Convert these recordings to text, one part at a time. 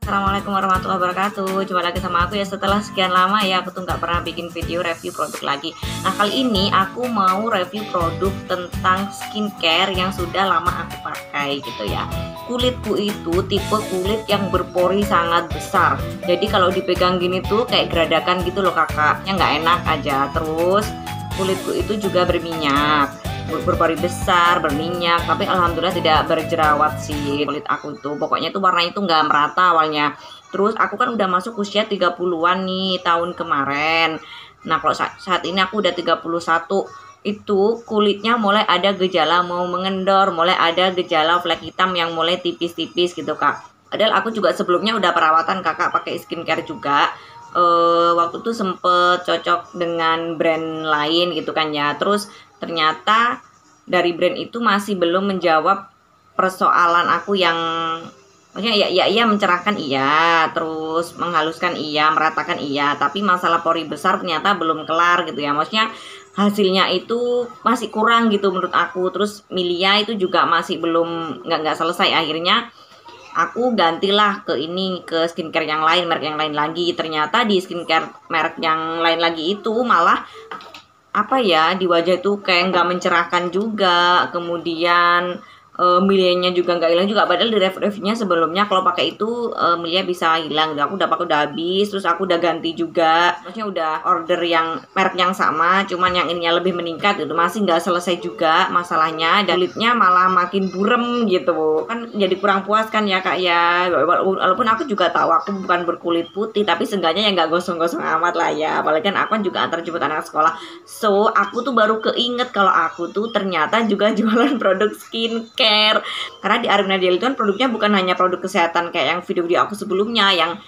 Assalamualaikum warahmatullahi wabarakatuh. Jumpa lagi sama aku ya, setelah sekian lama ya aku tuh nggak pernah bikin video review produk lagi. Nah, kali ini aku mau review produk tentang skincare yang sudah lama aku pakai gitu ya. Kulitku itu tipe kulit yang berpori sangat besar. Jadi kalau dipegang gini tuh kayak geradakan gitu loh kakak, yang nggak enak aja. Terus kulitku itu juga berminyak, berpori besar, berminyak, tapi alhamdulillah tidak berjerawat sih kulit aku tuh. Pokoknya tuh warnanya tuh nggak merata awalnya. Terus aku kan udah masuk usia 30-an nih tahun kemarin. Nah, kalau saat ini aku udah 31, itu kulitnya mulai ada gejala mau mengendor, mulai ada gejala flek hitam yang mulai tipis-tipis gitu kak. Padahal aku juga sebelumnya udah perawatan kakak, pakai skincare juga. Waktu itu sempet cocok dengan brand lain gitu kan ya. Terus ternyata dari brand itu masih belum menjawab persoalan aku yang maksudnya ya mencerahkan iya, terus menghaluskan iya, meratakan iya, tapi masalah pori besar ternyata belum kelar gitu ya. Maksudnya hasilnya itu masih kurang gitu menurut aku. Terus Milia itu juga masih belum nggak selesai. Akhirnya aku gantilah ke skincare yang lain, merek yang lain lagi. Ternyata di skincare merek yang lain lagi itu malah apa ya, di wajah itu kayak nggak mencerahkan juga. Kemudian milianya juga nggak hilang juga, padahal di reviewnya sebelumnya kalau pakai itu milia bisa hilang. Aku udah pakai, udah habis, terus aku udah ganti juga, maksudnya udah order yang merek yang sama, cuman yang ininya lebih meningkat gitu, masih nggak selesai juga masalahnya, dan kulitnya malah makin burem gitu kan, jadi kurang puas kan ya kak ya. Walaupun aku juga tahu aku bukan berkulit putih, tapi seenggaknya ya nggak gosong-gosong amat lah ya, apalagi kan aku kan juga antar jemput anak sekolah. So aku tuh baru keinget kalau aku tuh ternyata juga jualan produk skincare. Karena di Arina Daily itu kan produknya bukan hanya produk kesehatan kayak yang video-video aku sebelumnya, yang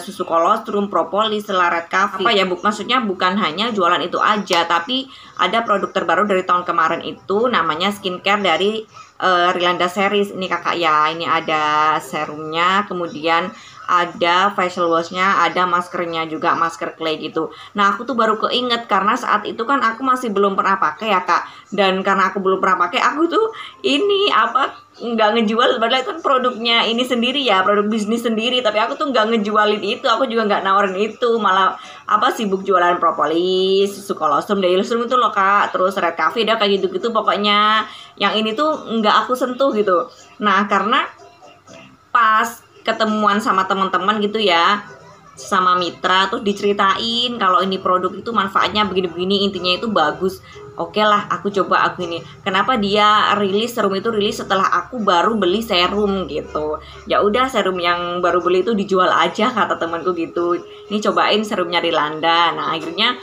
susu kolostrum, propolis, selaret kafe apa ya, maksudnya bukan hanya jualan itu aja, tapi ada produk terbaru dari tahun kemarin itu namanya skincare dari Rilanda series ini kakak ya. Ini ada serumnya, kemudian ada facial washnya, ada maskernya juga, masker clay gitu. Nah aku tuh baru keinget karena saat itu kan aku masih belum pernah pakai ya kak, dan karena aku belum pernah pakai, aku tuh ini apa, nggak ngejual, padahal itu kan produknya ini sendiri ya, produk bisnis sendiri, tapi aku tuh nggak ngejualin itu, aku juga nggak nawarin itu, malah apa sibuk jualan propolis, susu kolostrum, dailustrum itu loh kak, terus red cafe, udah kayak gitu-gitu pokoknya. Yang ini tuh nggak aku sentuh gitu. Nah karena pas ketemuan sama teman-teman gitu ya, sama mitra, terus diceritain kalau ini produk itu manfaatnya begini-begini, intinya itu bagus. Oke lah, aku coba aku ini. Kenapa dia rilis serum itu rilis setelah aku baru beli serum gitu. Ya udah, serum yang baru beli itu dijual aja kata temanku gitu. Ini cobain serumnya Rilanda. Nah, akhirnya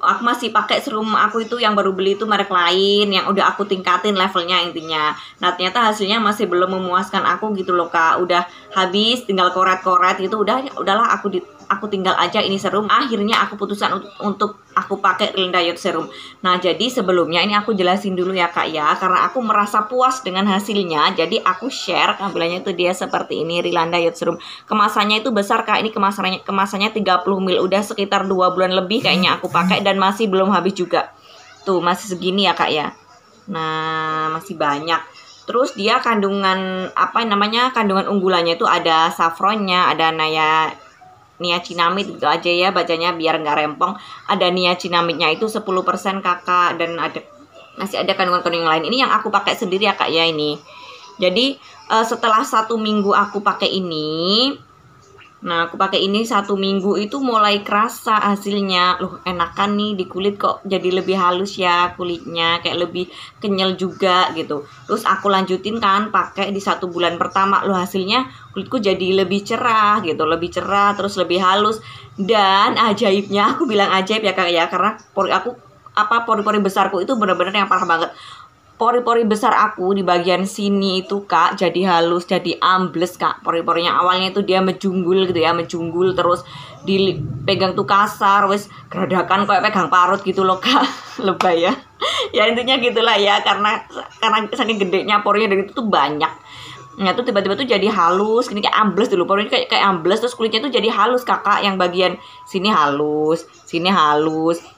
aku masih pakai serum aku itu yang baru beli itu merek lain yang udah aku tingkatin levelnya intinya. Nah ternyata hasilnya masih belum memuaskan aku gitu loh kak. Udah habis, tinggal koret-koret gitu, udahlah aku tinggal aja ini serum. Akhirnya aku putuskan untuk aku pakai Rilanda Youth Serum. Nah jadi sebelumnya ini aku jelasin dulu ya kak ya, karena aku merasa puas dengan hasilnya, jadi aku share. Tampilannya itu dia seperti ini, Rilanda Youth Serum. Kemasannya itu besar kak, ini kemasannya 30 ml, udah sekitar 2 bulan lebih kayaknya aku pakai dan masih belum habis juga. Tuh masih segini ya kak ya. Nah masih banyak. Terus dia kandungan apa namanya, kandungan unggulannya itu ada saffronnya, ada niacinamide gitu aja ya bacanya biar nggak rempong. Ada niacinamidnya itu 10% kakak, dan masih ada kandungan-kandungan lain. Ini yang aku pakai sendiri ya kak ya ini. Jadi setelah 1 minggu aku pakai ini, nah aku pakai ini 1 minggu itu mulai kerasa hasilnya. Loh enakan nih di kulit, kok jadi lebih halus ya kulitnya, kayak lebih kenyal juga gitu. Terus aku lanjutin kan pakai di 1 bulan pertama, loh hasilnya kulitku jadi lebih cerah gitu, lebih cerah, terus lebih halus. Dan ajaibnya, aku bilang ajaib ya kak ya, karena pori-pori besarku itu bener-bener yang parah banget. Pori-pori besar aku di bagian sini itu kak jadi halus, jadi ambles kak. Pori-porinya awalnya itu dia menjunggul gitu ya, menjunggul, terus dipegang tuh kasar, wes geradakan kayak pegang parut gitu loh kak. Lebay ya. Ya intinya gitulah ya, karena saking gedenya porinya, dan itu tuh banyak. Nah tuh tiba-tiba tuh jadi halus, gini kayak ambles dulu, porinya kayak ambles, terus kulitnya tuh jadi halus kakak, yang bagian sini halus,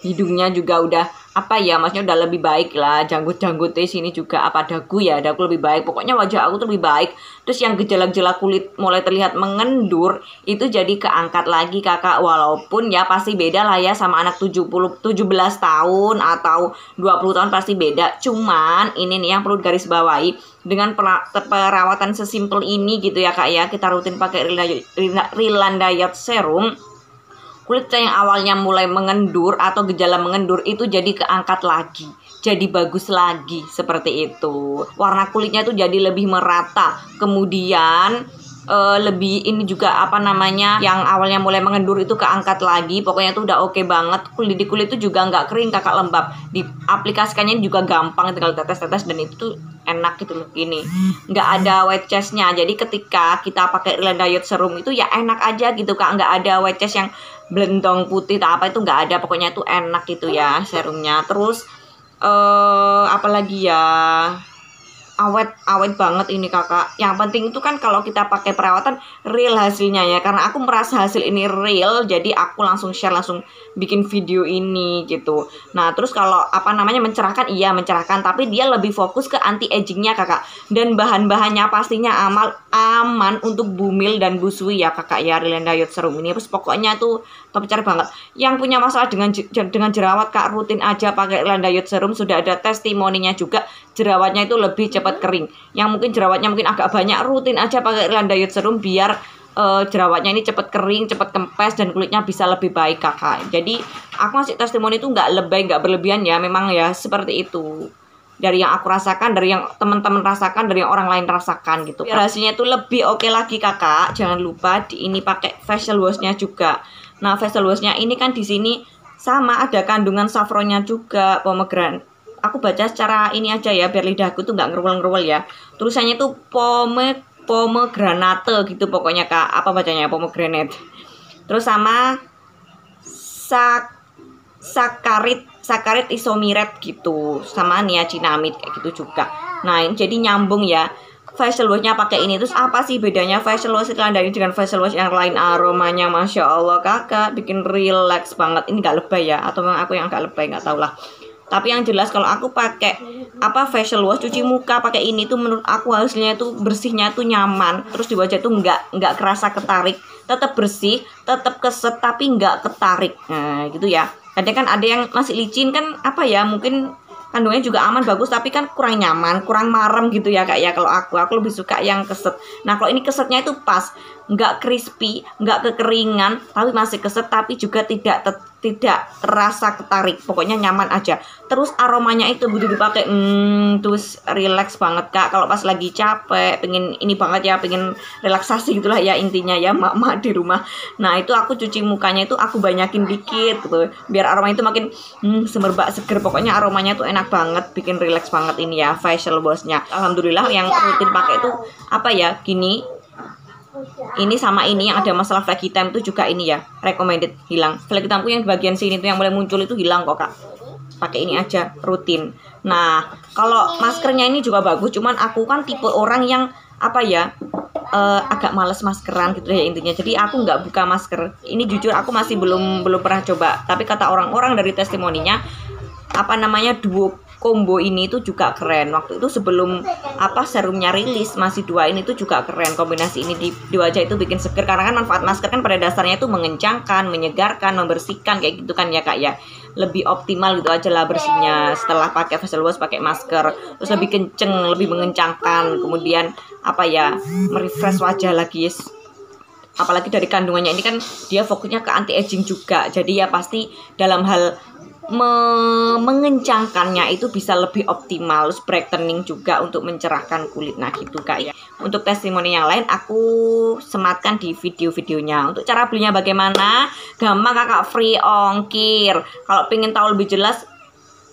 hidungnya juga udah apa ya, maksudnya udah lebih baik lah. Janggut-janggut di sini juga, apa dagu ya, dagu lebih baik. Pokoknya wajah aku tuh lebih baik. Terus yang gejala-gejala kulit mulai terlihat mengendur itu jadi keangkat lagi kakak. Walaupun ya pasti beda lah ya sama anak 17 tahun atau 20 tahun pasti beda. Cuman ini nih yang perlu garis bawahi, dengan perawatan sesimpel ini gitu ya kak ya, kita rutin pakai Real&Diet serum, kulit yang awalnya mulai mengendur atau gejala mengendur itu jadi keangkat lagi, jadi bagus lagi seperti itu. Warna kulitnya tuh jadi lebih merata. Kemudian lebih ini juga apa namanya, yang awalnya mulai mengendur itu keangkat lagi. Pokoknya tuh udah oke banget. Kulit di kulit tuh juga nggak kering kakak, lembab. Diaplikasikannya juga gampang, tinggal tetes-tetes dan itu tuh enak gitu loh. Ini nggak ada white chestnya. Jadi ketika kita pakai Real&Diet serum itu ya enak aja gitu kak, nggak ada white chest yang blendong putih tak apa, itu nggak ada. Pokoknya itu enak gitu ya serumnya. Terus apalagi ya, awet banget ini kakak. Yang penting itu kan kalau kita pakai perawatan real hasilnya ya, karena aku merasa hasil ini real, jadi aku langsung share, langsung bikin video ini gitu. Nah terus kalau apa namanya mencerahkan, iya mencerahkan, tapi dia lebih fokus ke anti agingnya kakak. Dan bahan-bahannya pastinya aman untuk bumil dan busui ya kakak ya, Real&Diet serum ini. Terus pokoknya tuh top tier banget. Yang punya masalah dengan jerawat kak, rutin aja pakai Real&Diet serum. Sudah ada testimoninya juga, jerawatnya itu lebih cepat kering. Yang mungkin jerawatnya mungkin agak banyak, rutin aja pakai Real&Diet serum biar jerawatnya ini cepat kering, cepat kempes, dan kulitnya bisa lebih baik kakak. Jadi aku ngasih testimoni itu nggak lebay, nggak berlebihan ya, memang ya seperti itu. Dari yang aku rasakan, dari yang teman-teman rasakan, dari yang orang lain rasakan gitu. Biar hasilnya itu lebih oke lagi kakak. Jangan lupa di ini pakai facial washnya juga. Nah facial washnya ini kan di sini sama ada kandungan saffronnya juga, pomegranate. Aku baca secara ini aja ya biar lidahku tuh nggak ngerwel-ngerwel ya. Tulisannya tuh pomegranate gitu pokoknya kak. Apa bacanya? Pomegranate. Terus sama sakarit isomiret gitu, sama niacinamide kayak gitu juga. Nah ini jadi nyambung ya. Facial washnya pakai ini. Terus apa sih bedanya facial wash Real&Diet dengan facial wash yang lain? Aromanya masya Allah kakak, bikin relax banget. Ini gak lebay ya, atau memang aku yang gak lebay, gak tau lah. Tapi yang jelas kalau aku pakai apa facial wash cuci muka pakai ini tuh menurut aku hasilnya tuh bersihnya tuh nyaman. Terus di wajah tuh nggak kerasa ketarik, tetap bersih, tetap keset tapi nggak ketarik. Nah gitu ya. Kadang kan ada yang masih licin kan, apa ya, mungkin kandungannya juga aman bagus tapi kan kurang nyaman, kurang marem gitu ya kak ya. Kalau aku lebih suka yang keset. Nah kalau ini kesetnya itu pas, nggak crispy, nggak kekeringan, tapi masih keset, tapi juga tidak terasa ketarik. Pokoknya nyaman aja. Terus aromanya itu begitu dipakai, terus relax banget kak. Kalau pas lagi capek, pengen ini banget ya, pengen relaksasi gitulah ya intinya ya, mak-mak di rumah. Nah itu aku cuci mukanya itu aku banyakin dikit gitu, biar aromanya itu makin semerbak seger. Pokoknya aromanya tuh enak banget, bikin relax banget ini ya facial washnya. Alhamdulillah yang rutin pakai itu apa ya, gini. Ini sama ini yang ada masalah flek hitam itu juga ini ya, recommended, hilang. Flek hitamku yang di bagian sini tuh yang mulai muncul itu hilang kok kak. Pakai ini aja rutin. Nah kalau maskernya ini juga bagus, cuman aku kan tipe orang yang apa ya, agak males maskeran gitu ya intinya. Jadi aku nggak buka masker. Ini jujur aku masih belum pernah coba. Tapi kata orang-orang dari testimoninya, apa namanya, duo combo ini tuh juga keren. Waktu itu sebelum apa serumnya rilis, masih dua ini tuh juga keren. Kombinasi ini di wajah itu bikin seger, karena kan manfaat masker kan pada dasarnya itu mengencangkan, menyegarkan, membersihkan kayak gitu kan ya kak ya. Lebih optimal gitu aja lah bersihnya setelah pakai facial wash, pakai masker. Terus lebih kenceng, lebih mengencangkan. Kemudian apa ya, merefresh wajah lagi. Apalagi dari kandungannya ini kan dia fokusnya ke anti aging juga. Jadi ya pasti dalam hal mengencangkannya itu bisa lebih optimal. Terus brightening juga untuk mencerahkan kulit. Nah gitu kak ya. Untuk testimoni yang lain aku sematkan di video-videonya. Untuk cara belinya bagaimana, gampang kakak, free ongkir. Kalau pengen tahu lebih jelas,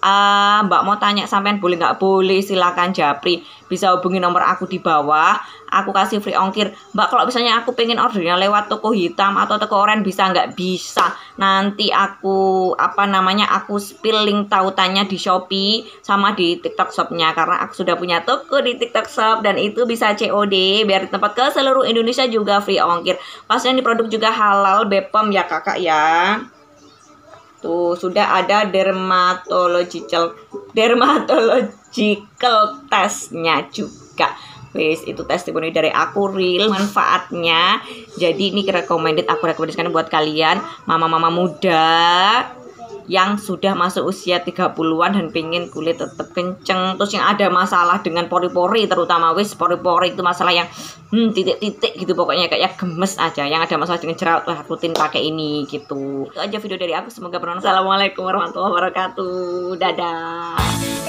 Mbak mau tanya sampean boleh nggak boleh, silakan japri, bisa hubungi nomor aku di bawah, aku kasih free ongkir. Mbak kalau misalnya aku pengen ordernya lewat toko hitam atau toko oranye bisa nggak? Bisa, nanti aku apa namanya, aku spill link tautannya di Shopee sama di TikTok Shopnya, karena aku sudah punya toko di TikTok Shop dan itu bisa COD biar di tempat ke seluruh Indonesia juga free ongkir. Pastinya di produk juga halal BPOM ya kakak ya. Tuh, sudah ada dermatological testnya juga. Wes, itu testimoni dari aku, real manfaatnya. Jadi ini recommended, aku rekomendasikan buat kalian mama-mama muda yang sudah masuk usia 30-an dan pengen kulit tetap kenceng, terus yang ada masalah dengan pori-pori, terutama wis pori-pori itu masalah yang titik-titik gitu, pokoknya kayak gemes aja, yang ada masalah dengan jerawat, wah rutin pakai ini gitu. Itu aja video dari aku, semoga bermanfaat. Assalamualaikum warahmatullahi wabarakatuh, dadah.